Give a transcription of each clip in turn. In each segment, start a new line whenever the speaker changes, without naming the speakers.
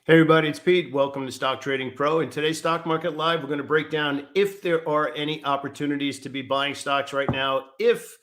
Hey everybody, it's Pete. Welcome to Stock Trading Pro. In today's Stock Market Live, we're going to break down if there are any opportunities to be buying stocks right now. If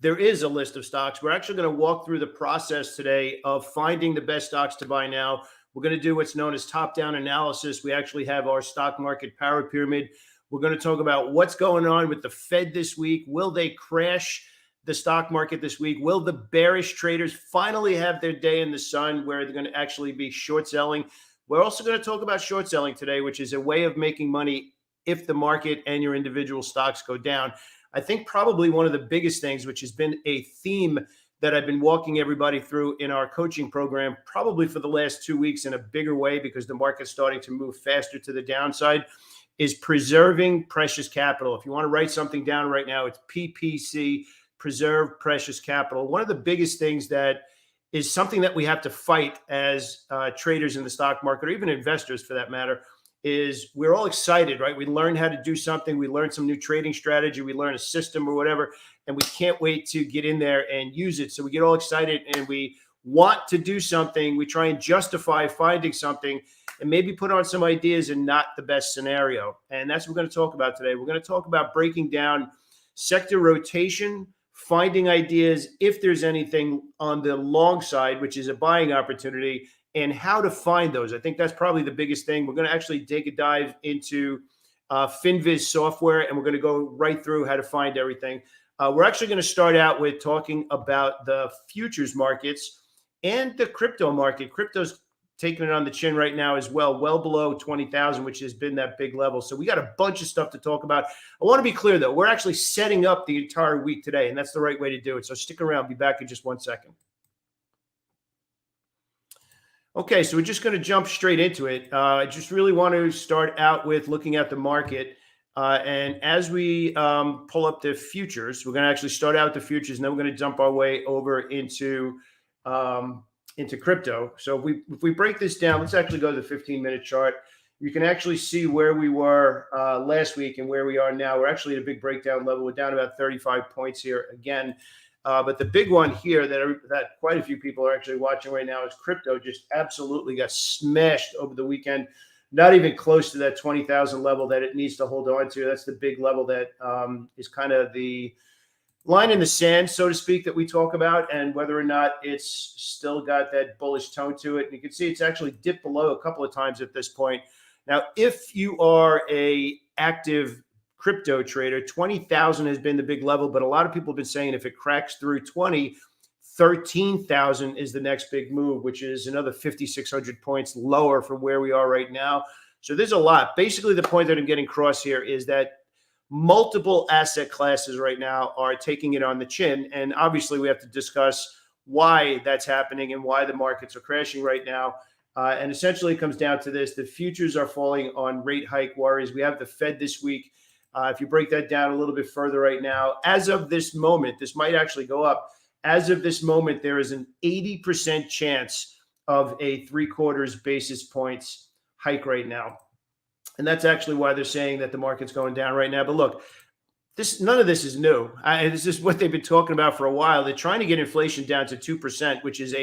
there is a list of stocks, we're actually going to walk through the process today of finding the best stocks to buy now. We're going to do what's known as top-down analysis. We actually have our stock market power pyramid. We're going to talk about what's going on with the Fed this week. Will they crash the stock market this week? Will the bearish traders finally have their day in the sun where they're going to actually be short selling? We're also going to talk about short selling today, which is a way of making money if the market and your individual stocks go down. I think probably one of the biggest things, which has been a theme that I've been walking everybody through in our coaching program, probably for the last 2 weeks in a bigger way because the market's starting to move faster to the downside, is preserving precious capital. If you want to write something down right now, it's PPC, preserve precious capital. One of the biggest things that is something that we have to fight as traders in the stock market, or even investors for that matter, is we're all excited, right? We learn how to do something. We learn some new trading strategy. We learn a system or whatever, and we can't wait to get in there and use it. So we get all excited and we want to do something. We try and justify finding something and maybe put on some ideas in not the best scenario. And that's what we're going to talk about today. We're going to talk about breaking down sector rotation, finding ideas if there's anything on the long side, which is a buying opportunity, and how to find those. I think that's probably the biggest thing. We're going to actually take a dive into FinViz software, and we're going to go right through how to find everything. We're actually going to start out with talking about the futures markets and the crypto market. Crypto's taking it on the chin right now as well below 20,000, which has been that big level. So we got a bunch of stuff to talk about. I want to be clear, though. We're actually setting up the entire week today, and that's the right way to do it. So stick around. Be back in just 1 second. Okay, so we're just going to jump straight into it. I just really want to start out with looking at the market. And as we pull up the futures, we're going to actually start out with the futures, and then we're going to jump our way over into crypto. So if we break this down, let's actually go to the 15-minute chart. You can actually see where we were last week and where we are now. We're actually at a big breakdown level. We're down about 35 points here again. But the big one here that quite a few people are actually watching right now is crypto just absolutely got smashed over the weekend. Not even close to that 20,000 level that it needs to hold on to. That's the big level that is kind of the line in the sand, so to speak, that we talk about, and whether or not it's still got that bullish tone to it. And you can see it's actually dipped below a couple of times at this point. Now, if you are a active crypto trader, 20,000 has been the big level, but a lot of people have been saying if it cracks through 20, 13,000 is the next big move, which is another 5,600 points lower from where we are right now. So there's a lot. Basically, the point that I'm getting across here is that multiple asset classes right now are taking it on the chin. And obviously, we have to discuss why that's happening and why the markets are crashing right now. And essentially, it comes down to this. The futures are falling on rate hike worries. We have the Fed this week. If you break that down a little bit further right now, as of this moment, this might actually go up. As of this moment, there is an 80% chance of a 0.75 basis points hike right now. And that's actually why they're saying that the market's going down right now. But look, none of this is new. This is what they've been talking about for a while. They're trying to get inflation down to 2%, which is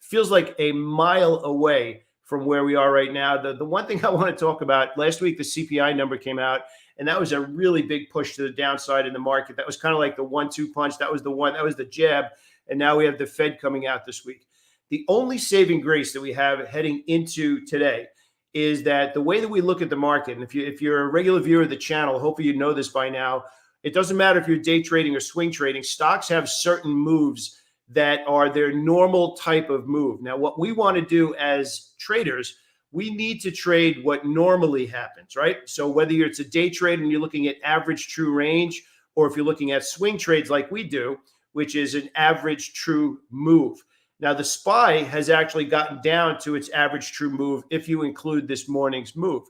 feels like a mile away from where we are right now. The one thing I want to talk about, last week the CPI number came out, and that was a really big push to the downside in the market. That was kind of like the 1-2 punch. That was the jab. And now we have the Fed coming out this week. The only saving grace that we have heading into today is that the way that we look at the market, and if you're a regular viewer of the channel, hopefully you know this by now, it doesn't matter if you're day trading or swing trading, stocks have certain moves that are their normal type of move. Now, what we want to do as traders, we need to trade what normally happens, right? So whether it's a day trade and you're looking at average true range, or if you're looking at swing trades like we do, which is an average true move. Now, the SPY has actually gotten down to its average true move if you include this morning's move.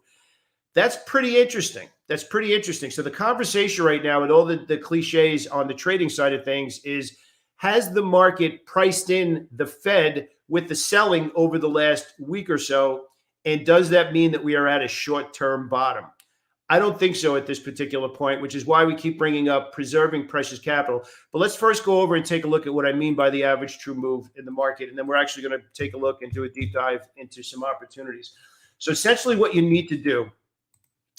That's pretty interesting. So the conversation right now with all the cliches on the trading side of things is, has the market priced in the Fed with the selling over the last week or so? And does that mean that we are at a short-term bottom? I don't think so at this particular point, which is why we keep bringing up preserving precious capital. But let's first go over and take a look at what I mean by the average true move in the market. And then we're actually going to take a look and do a deep dive into some opportunities. So essentially what you need to do,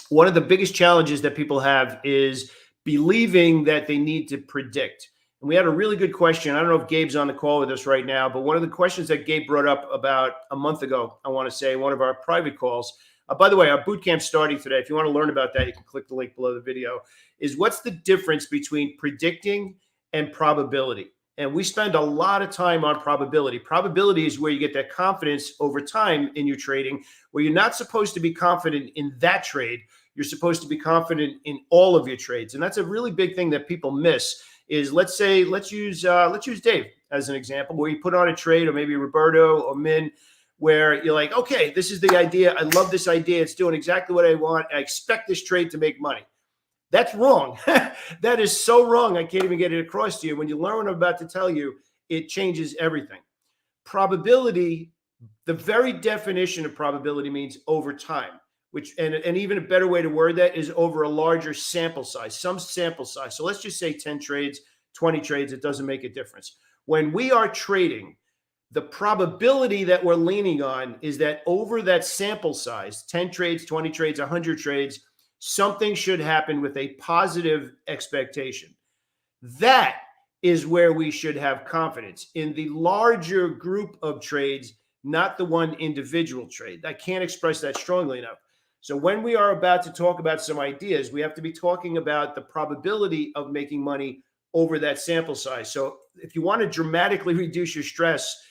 one of the biggest challenges that people have is believing that they need to predict. And we had a really good question. I don't know if Gabe's on the call with us right now, but one of the questions that Gabe brought up about a month ago, I want to say, one of our private calls. By the way, our boot camp's starting today. If you want to learn about that, you can click the link below the video. Is what's the difference between predicting and probability? And we spend a lot of time on probability. Probability is where you get that confidence over time in your trading, where you're not supposed to be confident in that trade. You're supposed to be confident in all of your trades. And that's a really big thing that people miss is let's use Dave as an example, where you put on a trade, or maybe Roberto or Min, where you're like, okay, this is the idea. I love this idea. It's doing exactly what I want. I expect this trade to make money. That's wrong. That is so wrong. I can't even get it across to you. When you learn what I'm about to tell you, it changes everything. Probability, the very definition of probability means over time, which, and even a better way to word that is over a larger sample size, some sample size. So let's just say 10 trades, 20 trades. It doesn't make a difference. When we are trading, the probability that we're leaning on is that over that sample size, 10 trades, 20 trades, 100 trades, something should happen with a positive expectation. That is where we should have confidence in the larger group of trades, not the one individual trade. I can't express that strongly enough. So when we are about to talk about some ideas, we have to be talking about the probability of making money over that sample size. So if you want to dramatically reduce your stress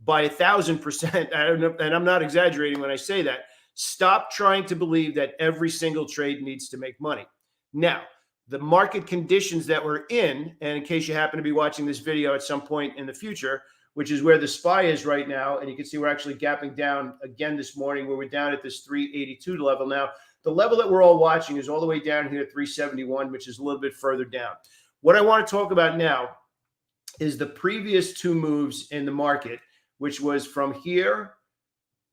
by 1,000%, and I'm not exaggerating when I say that, stop trying to believe that every single trade needs to make money. Now, the market conditions that we're in, and in case you happen to be watching this video at some point in the future, which is where the SPY is right now, and you can see we're actually gapping down again this morning, where we're down at this 382 level. Now, the level that we're all watching is all the way down here at 371, which is a little bit further down. What I want to talk about now is the previous two moves in the market, which was from here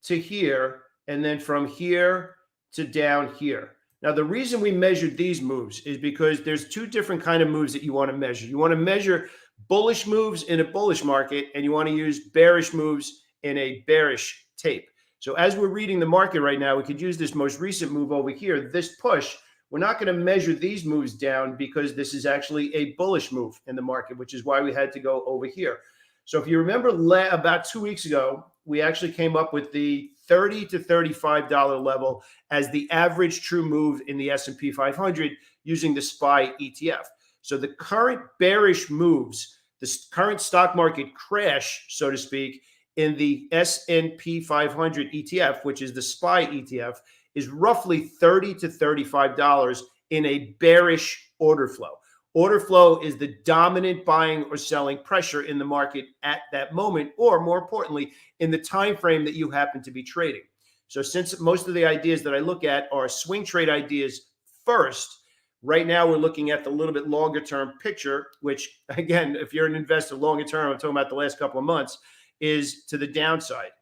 to here, and then from here to down here. Now, the reason we measured these moves is because there's two different kind of moves that you want to measure. You want to measure bullish moves in a bullish market, and you want to use bearish moves in a bearish tape. So as we're reading the market right now, we could use this most recent move over here, this push. We're not going to measure these moves down because this is actually a bullish move in the market, which is why we had to go over here. So if you remember about 2 weeks ago, we actually came up with the $30 to $35 level as the average true move in the S&P 500 using the SPY ETF. So the current bearish moves, the current stock market crash, so to speak, in the S&P 500 ETF, which is the SPY ETF, is roughly $30 to $35 in a bearish order flow. Order flow is the dominant buying or selling pressure in the market at that moment, or more importantly, in the time frame that you happen to be trading. So since most of the ideas that I look at are swing trade ideas first, right now we're looking at the little bit longer term picture, which again, if you're an investor longer term, I'm talking about the last couple of months, is to the downside.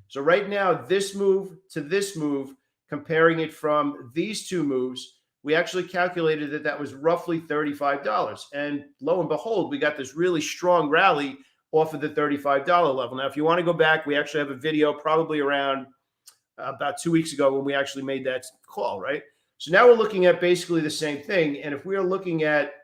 So right now, this move to this move, comparing it from these two moves, we actually calculated that that was roughly $35. And lo and behold, we got this really strong rally off of the $35 level. Now, if you want to go back, we actually have a video probably around about 2 weeks ago when we actually made that call, right? So now we're looking at basically the same thing. And if we are looking at,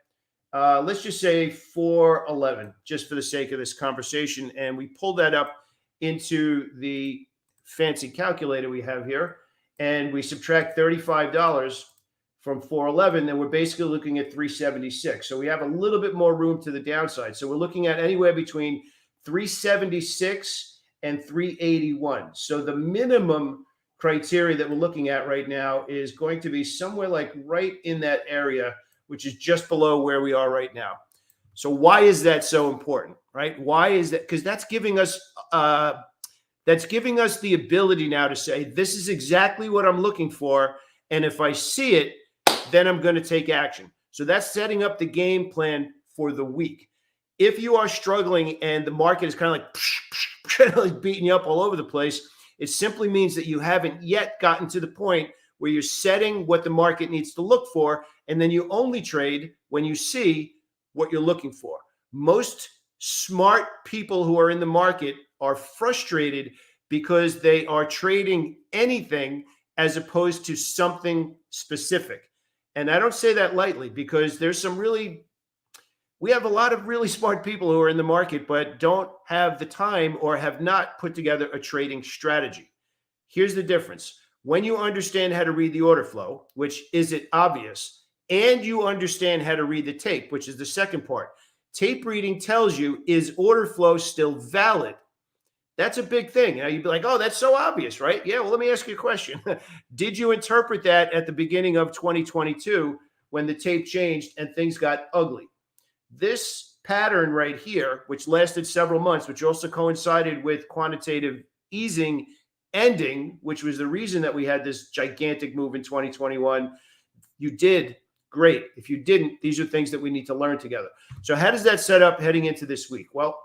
let's just say 411, just for the sake of this conversation, and we pull that up into the fancy calculator we have here, and we subtract $35 from 411, then we're basically looking at 376. So we have a little bit more room to the downside. So we're looking at anywhere between 376 and 381. So the minimum criteria that we're looking at right now is going to be somewhere like right in that area, which is just below where we are right now. So why is that so important, right? Why is that? Because that's giving us the ability now to say, this is exactly what I'm looking for. And if I see it, then I'm going to take action. So that's setting up the game plan for the week. If you are struggling and the market is kind of like beating you up all over the place, it simply means that you haven't yet gotten to the point where you're setting what the market needs to look for, and then you only trade when you see what you're looking for. Most smart people who are in the market are frustrated because they are trading anything as opposed to something specific. And I don't say that lightly, because we have a lot of really smart people who are in the market, but don't have the time or have not put together a trading strategy. Here's the difference. When you understand how to read the order flow, which isn't obvious, and you understand how to read the tape, which is the second part. Tape reading tells you, is order flow still valid? That's a big thing. Now you'd be like, oh, that's so obvious, right? Yeah, well, let me ask you a question. Did you interpret that at the beginning of 2022 when the tape changed and things got ugly? This pattern right here, which lasted several months, which also coincided with quantitative easing ending, which was the reason that we had this gigantic move in 2021, you did great. If you didn't, these are things that we need to learn together. So how does that set up heading into this week? Well,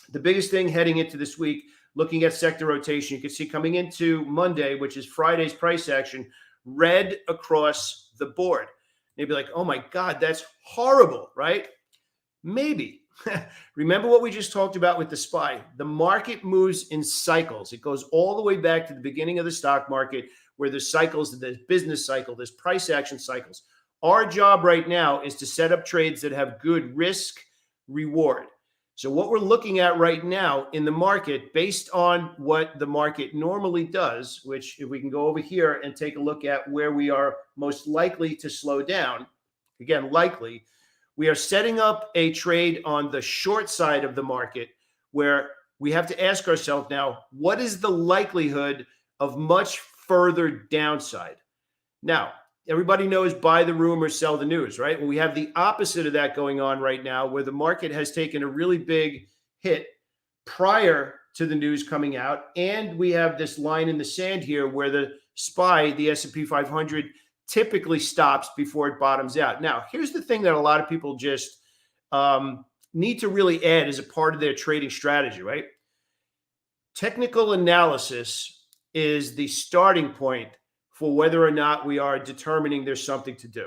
the biggest thing heading into this week, looking at sector rotation, you can see coming into Monday, which is Friday's price action, red across the board. You'd be like, oh my God, that's horrible, right? Maybe. Remember what we just talked about with the SPY. The market moves in cycles. It goes all the way back to the beginning of the stock market, where there's cycles, there's business cycle, there's price action cycles. Our job right now is to set up trades that have good risk reward. So what we're looking at right now in the market, based on what the market normally does, which if we can go over here and take a look at where we are most likely to slow down, again, likely, we are setting up a trade on the short side of the market where we have to ask ourselves now, what is the likelihood of much further downside? Now, everybody knows buy the rumor, sell the news, right? Well, we have the opposite of that going on right now, where the market has taken a really big hit prior to the news coming out. And we have this line in the sand here where the SPY, the S&P 500, typically stops before it bottoms out. Now, here's the thing that a lot of people just need to really add as a part of their trading strategy, right? Technical analysis is the starting point for whether or not we are determining there's something to do.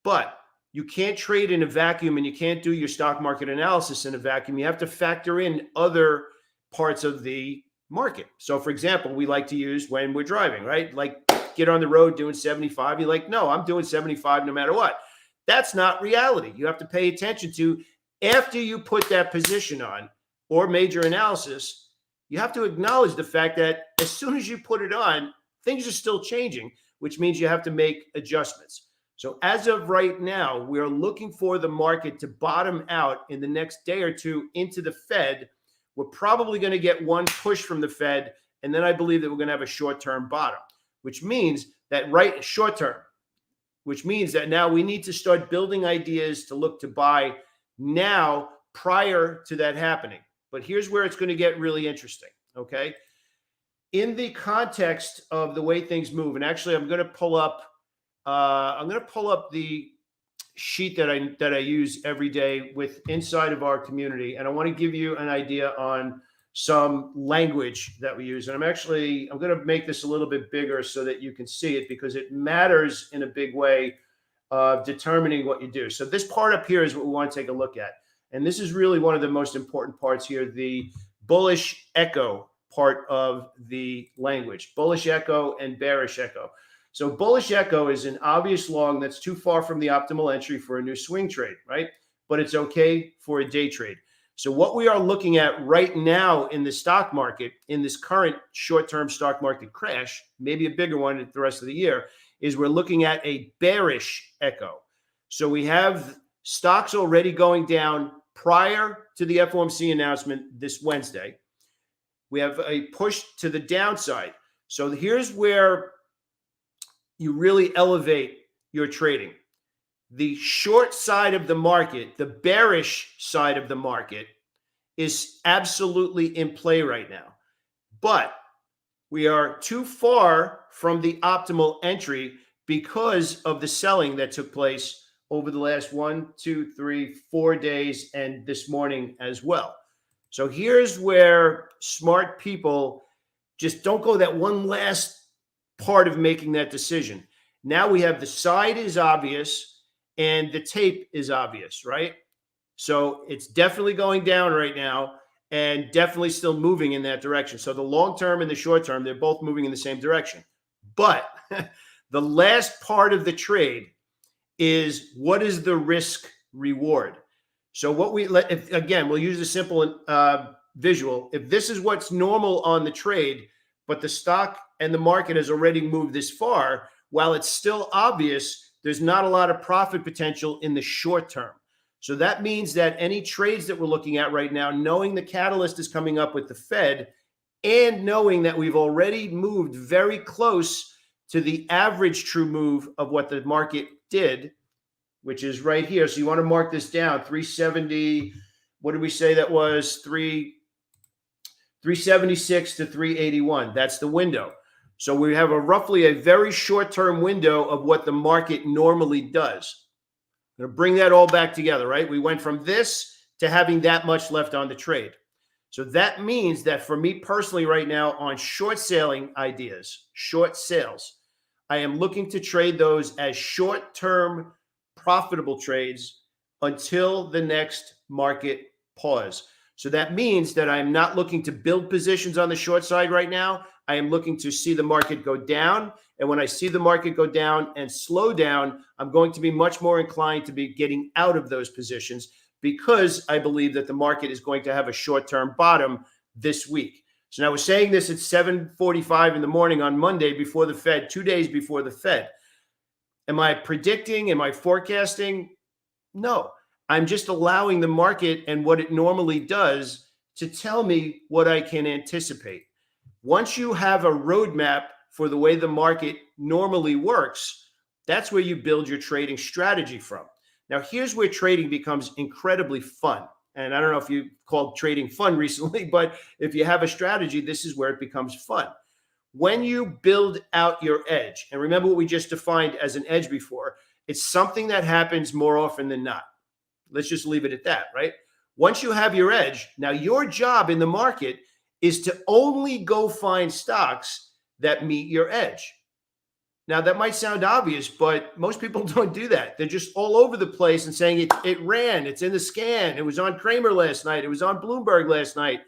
But you can't trade in a vacuum, and you can't do your stock market analysis in a vacuum. You have to factor in other parts of the market. So, for example, we like to use when we're driving, right? Like, get on the road doing 75. You're like, no, I'm doing 75 no matter what. That's not reality. You have to pay attention to, after you put that position on or major analysis, you have to acknowledge the fact that as soon as you put it on, things are still changing, which means you have to make adjustments. So as of right now, we're looking for the market to bottom out in the next day or two into the Fed. We're probably going to get one push from the Fed, and then I believe that we're going to have a short-term bottom, which means that which means that now we need to start building ideas to look to buy now prior to that happening. But here's where it's going to get really interesting, okay? In the context of the way things move, and actually I'm going to pull up the sheet that I use every day with inside of our community, and I want to give you an idea on some language that we use. And I'm going to make this a little bit bigger so that you can see it, because it matters in a big way of determining what you do. So this part up here is what we want to take a look at. And this is really one of the most important parts here, the bullish echo part of the language, bullish echo and bearish echo. So bullish echo is an obvious long that's too far from the optimal entry for a new swing trade, right? But it's okay for a day trade. So what we are looking at right now in the stock market, in this current short-term stock market crash, maybe a bigger one the rest of the year, is we're looking at a bearish echo. So we have stocks already going down prior to the FOMC announcement this Wednesday. We have a push to the downside. So here's where you really elevate your trading. The short side of the market, the bearish side of the market, is absolutely in play right now. But we are too far from the optimal entry because of the selling that took place over the last 1, 2, 3, 4 days and this morning as well. So here's where smart people just don't go that one last part of making that decision. Now we have the side is obvious and the tape is obvious, right? So it's definitely going down right now and definitely still moving in that direction. So the long term and the short term, they're both moving in the same direction. But the last part of the trade is what is the risk reward? So what we let, again, we'll use a simple visual. If this is what's normal on the trade, but the stock and the market has already moved this far, while it's still obvious, there's not a lot of profit potential in the short term. So that means that any trades that we're looking at right now, knowing the catalyst is coming up with the Fed and knowing that we've already moved very close to the average true move of what the market did, which is right here. So you want to mark this down, 370, what did we say that was? 376 to 381. That's the window. So we have roughly a very short-term window of what the market normally does. I'm going to bring that all back together, right? We went from this to having that much left on the trade. So that means that for me personally right now on short selling ideas, short sales, I am looking to trade those as short-term profitable trades until the next market pause. So that means that I'm not looking to build positions on the short side right now. I am looking to see the market go down. And when I see the market go down and slow down, I'm going to be much more inclined to be getting out of those positions because I believe that the market is going to have a short-term bottom this week. So now we're saying this at 7:45 in the morning on Monday before the Fed, 2 days before the Fed. Am I predicting? Am I forecasting? No. I'm just allowing the market and what it normally does to tell me what I can anticipate. Once you have a roadmap for the way the market normally works, that's where you build your trading strategy from. Now, here's where trading becomes incredibly fun. And I don't know if you called trading fun recently, but if you have a strategy, this is where it becomes fun. When you build out your edge, and remember what we just defined as an edge before, it's something that happens more often than not. Let's just leave it at that, right? Once you have your edge, now your job in the market is to only go find stocks that meet your edge. Now, that might sound obvious, but most people don't do that. They're just all over the place and saying it ran, it's in the scan, it was on Kramer last night, it was on Bloomberg last night.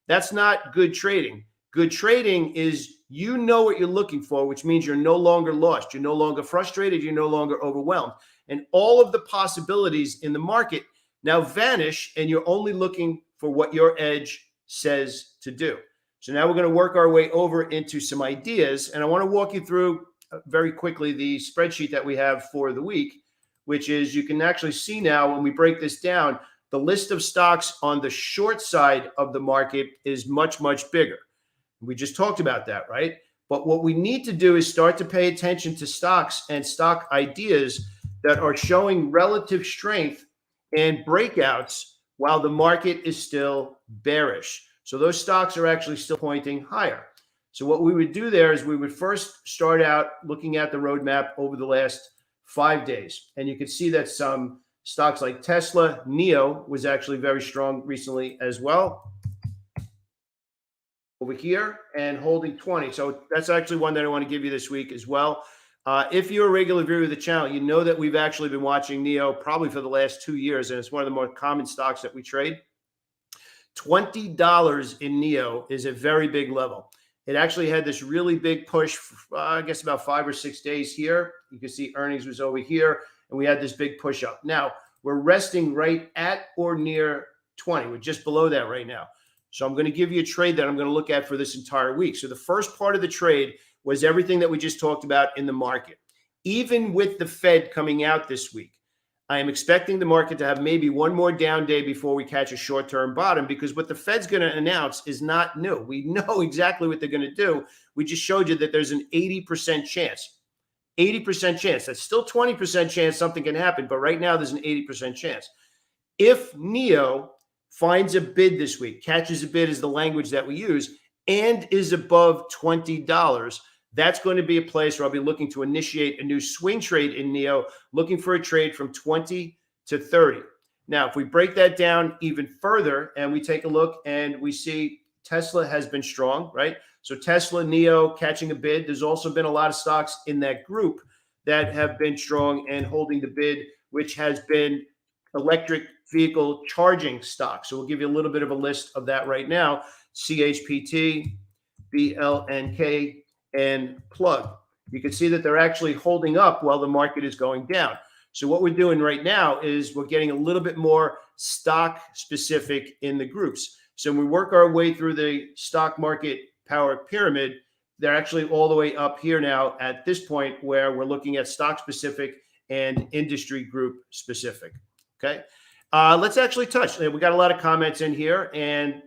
That's not good trading. Good trading is you know what you're looking for, which means you're no longer lost. You're no longer frustrated. You're no longer overwhelmed. And all of the possibilities in the market now vanish, and you're only looking for what your edge says to do. So now we're going to work our way over into some ideas. And I want to walk you through very quickly the spreadsheet that we have for the week, which is you can actually see now when we break this down, the list of stocks on the short side of the market is much, much bigger. We just talked about that, right? But what we need to do is start to pay attention to stocks and stock ideas that are showing relative strength and breakouts while the market is still bearish. So those stocks are actually still pointing higher. So what we would do there is we would first start out looking at the roadmap over the last 5 days. And you can see that some stocks like Tesla, NIO was actually very strong recently as well. Over here and holding 20. So that's actually one that I want to give you this week as well. If you're a regular viewer of the channel, you know that we've actually been watching NIO probably for the last 2 years, and it's one of the more common stocks that we trade. $20 in NIO is a very big level. It actually had this really big push, I guess about 5 or 6 days here. You can see earnings was over here, and we had this big push up. Now, we're resting right at or near 20. We're just below that right now. So I'm going to give you a trade that I'm going to look at for this entire week. So the first part of the trade was everything that we just talked about in the market. Even with the Fed coming out this week, I am expecting the market to have maybe one more down day before we catch a short-term bottom, because what the Fed's going to announce is not new. We know exactly what they're going to do. We just showed you that there's an 80% chance. 80% chance. That's still 20% chance something can happen, but right now there's an 80% chance. If NIO finds a bid this week, catches a bid is the language that we use, and is above $20, that's going to be a place where I'll be looking to initiate a new swing trade in NIO, looking for a trade from 20 to 30. Now, if we break that down even further and we take a look and we see Tesla has been strong, right? So Tesla, NEO catching a bid. There's also been a lot of stocks in that group that have been strong and holding the bid, which has been electric vehicle charging stocks. So we'll give you a little bit of a list of that right now. CHPT, BLNK, and Plug. You can see that they're actually holding up while the market is going down. So what we're doing right now is we're getting a little bit more stock specific in the groups. So when we work our way through the stock market power pyramid, they're actually all the way up here now at this point where we're looking at stock specific and industry group specific. Okay. Let's actually touch. We got a lot of comments in here, and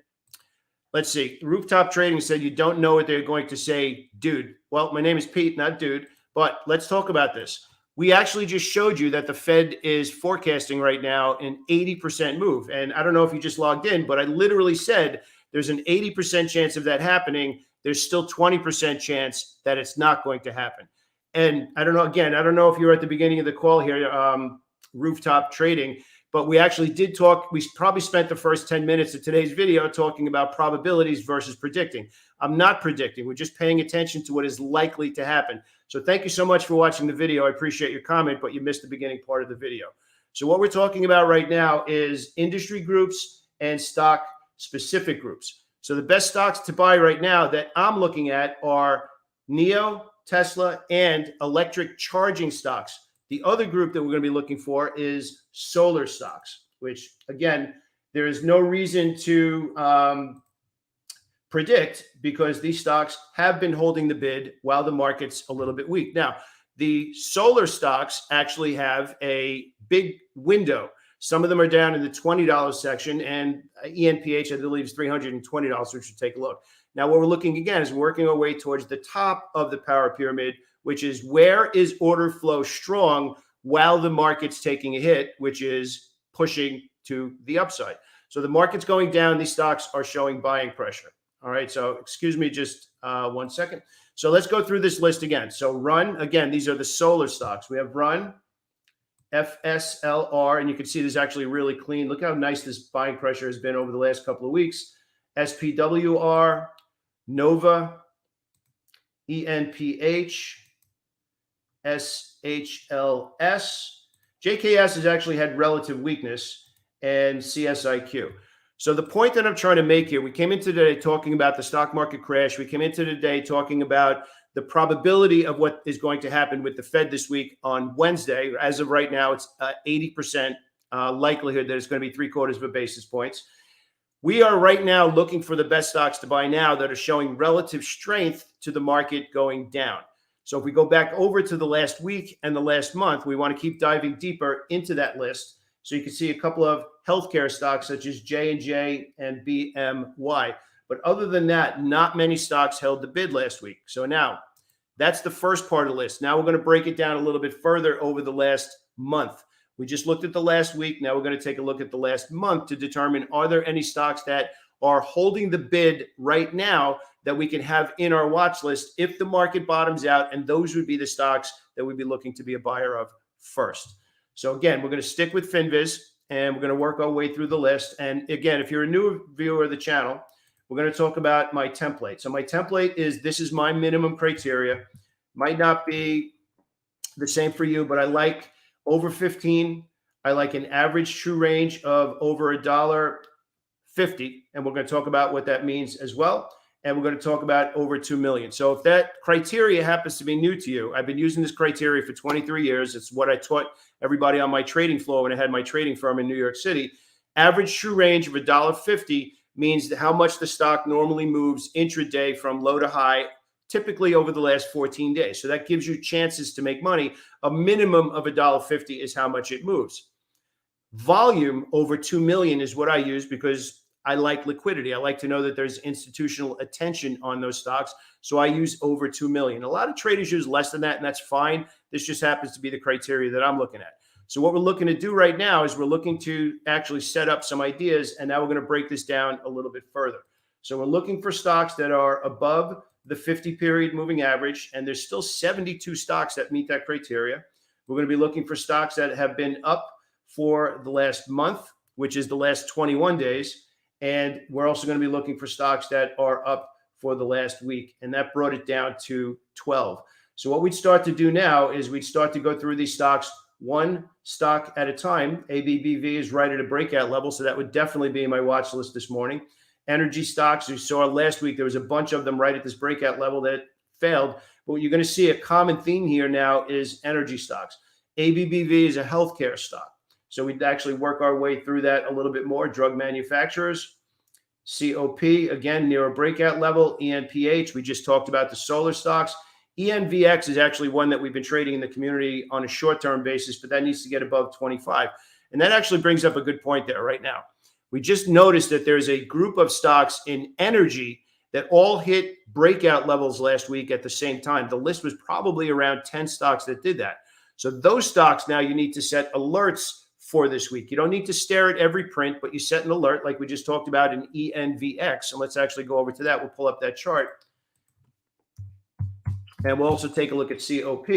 let's see. Rooftop Trading said you don't know what they're going to say, dude. Well, my name is Pete, not dude, but let's talk about this. We actually just showed you that the Fed is forecasting right now an 80% move. And I don't know if you just logged in, but I literally said there's an 80% chance of that happening. There's still 20% chance that it's not going to happen. And I don't know, again, I don't know if you were at the beginning of the call here, Rooftop Trading, but we actually did talk. We probably spent the first 10 minutes of today's video talking about probabilities versus predicting. I'm not predicting. We're just paying attention to what is likely to happen. So thank you so much for watching the video. I appreciate your comment, but you missed the beginning part of the video. So what we're talking about right now is industry groups and stock specific groups. So the best stocks to buy right now that I'm looking at are NEO, Tesla, and electric charging stocks. The other group that we're going to be looking for is solar stocks, which, again, there is no reason to predict because these stocks have been holding the bid while the market's a little bit weak. Now, the solar stocks actually have a big window. Some of them are down in the $20 section, and ENPH, I believe, is $320, so we should take a look. Now, what we're looking, again, is working our way towards the top of the power pyramid, which is where is order flow strong while the market's taking a hit, which is pushing to the upside. So the market's going down. These stocks are showing buying pressure. All right. So excuse me just 1 second. So let's go through this list again. So Run, again, these are the solar stocks. We have Run, FSLR, and you can see this is actually really clean. Look how nice this buying pressure has been over the last couple of weeks. SPWR, Nova, ENPH, SHLS. JKS has actually had relative weakness, and CSIQ. So the point that I'm trying to make here, we came into today talking about the stock market crash. We came into today talking about the probability of what is going to happen with the Fed this week on Wednesday. As of right now, it's 80% likelihood that it's going to be 3/4 of a basis points. We are right now looking for the best stocks to buy now that are showing relative strength to the market going down. So if we go back over to the last week and the last month, we want to keep diving deeper into that list. So you can see a couple of healthcare stocks such as J&J and BMY. But other than that, not many stocks held the bid last week. So now that's the first part of the list. Now we're going to break it down a little bit further over the last month. We just looked at the last week. Now we're going to take a look at the last month to determine, are there any stocks that are holding the bid right now that we can have in our watch list if the market bottoms out, and those would be the stocks that we'd be looking to be a buyer of first. So again, we're going to stick with FinViz, and we're going to work our way through the list. And again, if you're a new viewer of the channel, we're going to talk about my template. So my template is, this is my minimum criteria. Might not be the same for you, but I like over 15. I like an average true range of over $1.50. And we're going to talk about what that means as well. And we're going to talk about over 2 million. So if that criteria happens to be new to you, I've been using this criteria for 23 years. It's what I taught everybody on my trading floor when I had my trading firm in New York City. Average true range of $1.50 means how much the stock normally moves intraday from low to high, typically over the last 14 days. So that gives you chances to make money. A minimum of $1.50 is how much it moves. Volume over 2 million is what I use because I like liquidity. I like to know that there's institutional attention on those stocks. So I use over 2 million. A lot of traders use less than that, and that's fine. This just happens to be the criteria that I'm looking at. So what we're looking to do right now is we're looking to actually set up some ideas, and now we're going to break this down a little bit further. So we're looking for stocks that are above the 50-period moving average, and there's still 72 stocks that meet that criteria. We're going to be looking for stocks that have been up for the last month, which is the last 21 days. And we're also going to be looking for stocks that are up for the last week, and that brought it down to 12. So what we'd start to do now is we'd start to go through these stocks one stock at a time. ABBV is right at a breakout level, so that would definitely be in my watch list this morning. Energy stocks, you saw last week, there was a bunch of them right at this breakout level that failed. But what you're going to see a common theme here now is energy stocks. ABBV is a healthcare stock. So we'd actually work our way through that a little bit more. Drug manufacturers, COP, again, near a breakout level. ENPH, we just talked about the solar stocks. ENVX is actually one that we've been trading in the community on a short-term basis, but that needs to get above 25. And that actually brings up a good point there right now. We just noticed that there's a group of stocks in energy that all hit breakout levels last week at the same time. The list was probably around 10 stocks that did that. So those stocks now you need to set alerts for this week. You don't need to stare at every print, but you set an alert like we just talked about in ENVX. And let's actually go over to that. We'll pull up that chart. And we'll also take a look at COP.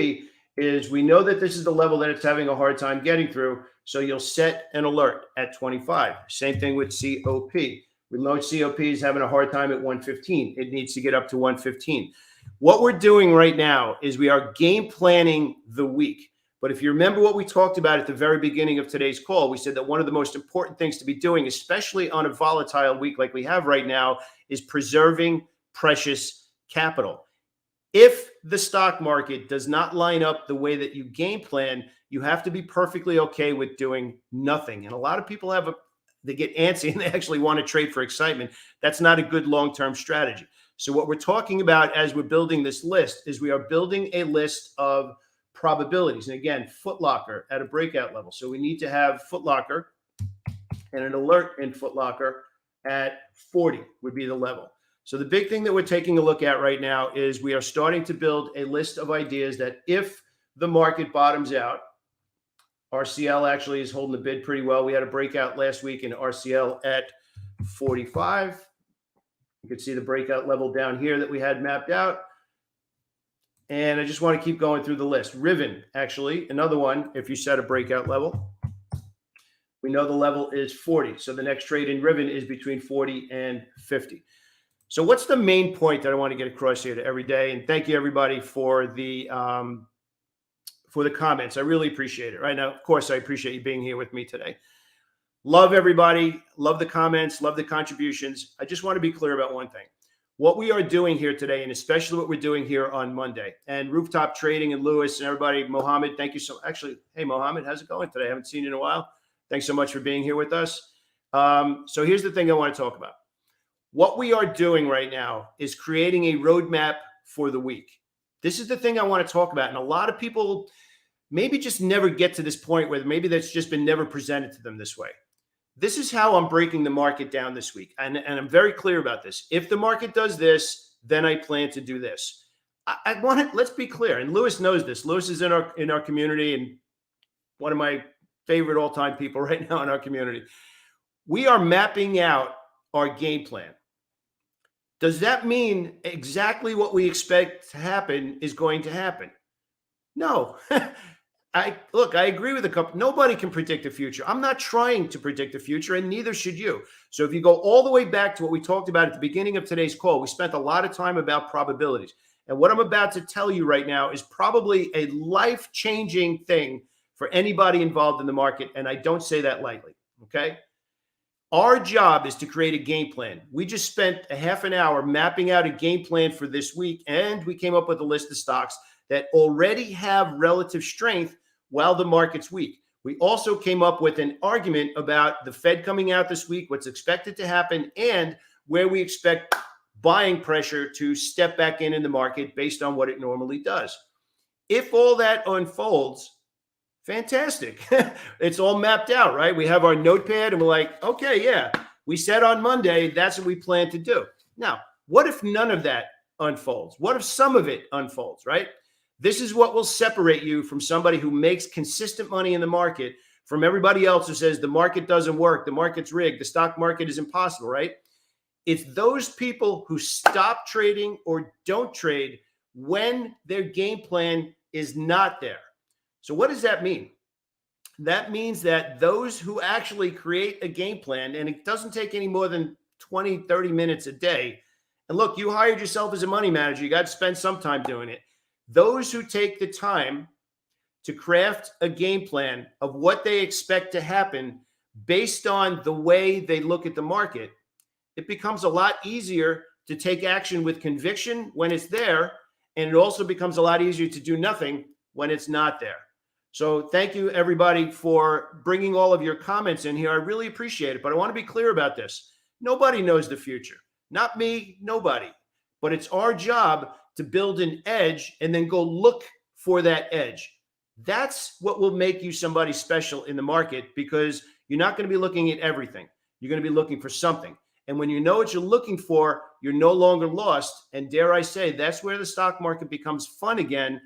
Is we know that this is the level that it's having a hard time getting through. So you'll set an alert at 25. Same thing with COP. We know COP is having a hard time at 115. It needs to get up to 115. What we're doing right now is we are game planning the week. But if you remember what we talked about at the very beginning of today's call, we said that one of the most important things to be doing, especially on a volatile week like we have right now, is preserving precious capital. If the stock market does not line up the way that you game plan, you have to be perfectly okay with doing nothing. And a lot of people they get antsy and they actually want to trade for excitement. That's not a good long-term strategy. So what we're talking about as we're building this list is we are building a list of probabilities. And again, Foot Locker at a breakout level. So we need to have Foot Locker and an alert in Foot Locker at 40 would be the level. So the big thing that we're taking a look at right now is we are starting to build a list of ideas that if the market bottoms out, RCL actually is holding the bid pretty well. We had a breakout last week in RCL at 45. You can see the breakout level down here that we had mapped out. And I just want to keep going through the list. Riven, actually, another one, if you set a breakout level. We know the level is 40. So the next trade in Riven is between 40 and 50. So what's the main point that I want to get across here to every day? And thank you, everybody, for the comments. I really appreciate it. Right now, of course, I appreciate you being here with me today. Love everybody. Love the comments. Love the contributions. I just want to be clear about one thing. What we are doing here today, and especially what we're doing here on Monday, and Rooftop Trading and Lewis and everybody, Mohammed, thank you so much. Actually, hey, Mohammed, how's it going today? I haven't seen you in a while. Thanks so much for being here with us. So here's the thing I want to talk about. What we are doing right now is creating a roadmap for the week. This is the thing I want to talk about. And a lot of people maybe just never get to this point where maybe that's just been never presented to them this way. This is how I'm breaking the market down this week. And I'm very clear about this. If the market does this, then I plan to do this. I want to, let's be clear. And Lewis knows this. Lewis is in our community and one of my favorite all-time people right now in our community. We are mapping out our game plan. Does that mean exactly what we expect to happen is going to happen? No. I agree with a couple. Nobody can predict the future. I'm not trying to predict the future, and neither should you. So if you go all the way back to what we talked about at the beginning of today's call, we spent a lot of time about probabilities. And what I'm about to tell you right now is probably a life-changing thing for anybody involved in the market, and I don't say that lightly, okay? Our job is to create a game plan. We just spent a half an hour mapping out a game plan for this week, and we came up with a list of stocks that already have relative strength while the market's weak. We also came up with an argument about the Fed coming out this week, what's expected to happen, and where we expect buying pressure to step back in the market based on what it normally does. If all that unfolds, fantastic. It's all mapped out, right? We have our notepad and we're like, okay, yeah, we said on Monday, that's what we plan to do. Now, what if none of that unfolds? What if some of it unfolds, right? This is what will separate you from somebody who makes consistent money in the market from everybody else who says the market doesn't work, the market's rigged, the stock market is impossible, right? It's those people who stop trading or don't trade when their game plan is not there. So what does that mean? That means that those who actually create a game plan, and it doesn't take any more than 20, 30 minutes a day, And look, you hired yourself as a money manager. You got to spend some time doing it. Those who take the time to craft a game plan of what they expect to happen based on the way they look at the market, it becomes a lot easier to take action with conviction when it's there. And it also becomes a lot easier to do nothing when it's not there. So thank you, everybody, for bringing all of your comments in here. I really appreciate it. But I want to be clear about this. Nobody knows the future. Not me, nobody. But it's our job to build an edge and then go look for that edge. That's what will make you somebody special in the market, because you're not going to be looking at everything. You're going to be looking for something. And when you know what you're looking for, you're no longer lost. And dare I say, that's where the stock market becomes fun again,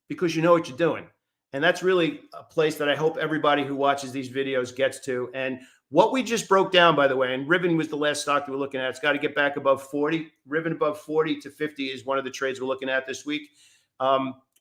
because you know what you're doing. And that's really a place that I hope everybody who watches these videos gets to. And what we just broke down, by the way, and Ribbon was the last stock that we're looking at. It's got to get back above 40. Ribbon above 40 to 50 is one of the trades we're looking at this week.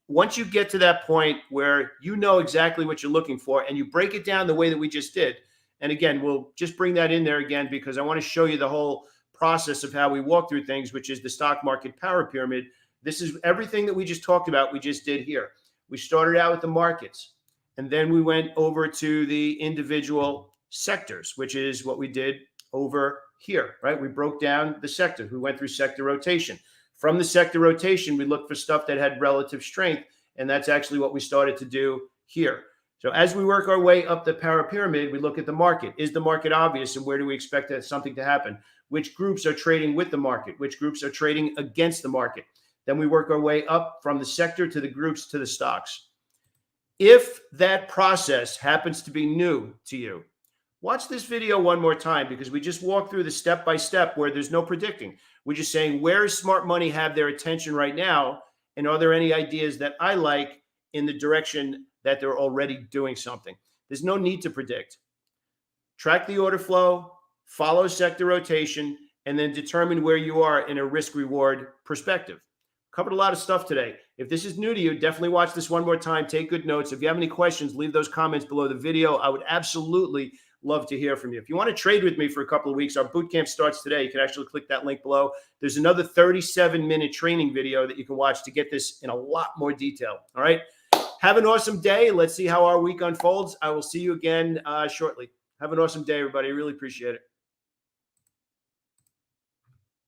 Once you get to that point where you know exactly what you're looking for and you break it down the way that we just did, and again, we'll just bring that in there again because I want to show you the whole process of how we walk through things, which is the stock market power pyramid. This is everything that we just talked about, we just did here. We started out with the markets, and then we went over to the individual sectors, which is what we did over here, right? We broke down the sector. We went through sector rotation. From the sector rotation, we looked for stuff that had relative strength, and that's actually what we started to do here. So as we work our way up the power pyramid, we look at the market. Is the market obvious, and where do we expect something to happen? Which groups are trading with the market? Which groups are trading against the market? Then we work our way up from the sector to the groups to the stocks. If that process happens to be new to you, watch this video one more time, because we just walked through the step-by-step where there's no predicting. We're just saying, where does smart money have their attention right now? And are there any ideas that I like in the direction that they're already doing something? There's no need to predict. Track the order flow, follow sector rotation, and then determine where you are in a risk-reward perspective. Covered a lot of stuff today. If this is new to you, definitely watch this one more time. Take good notes. If you have any questions, leave those comments below the video. I would absolutely love to hear from you. If you want to trade with me for a couple of weeks, our boot camp starts today. You can actually click that link below. There's another 37-minute training video that you can watch to get this in a lot more detail. All right. Have an awesome day. Let's see how our week unfolds. I will see you again shortly. Have an awesome day, everybody. I really appreciate it.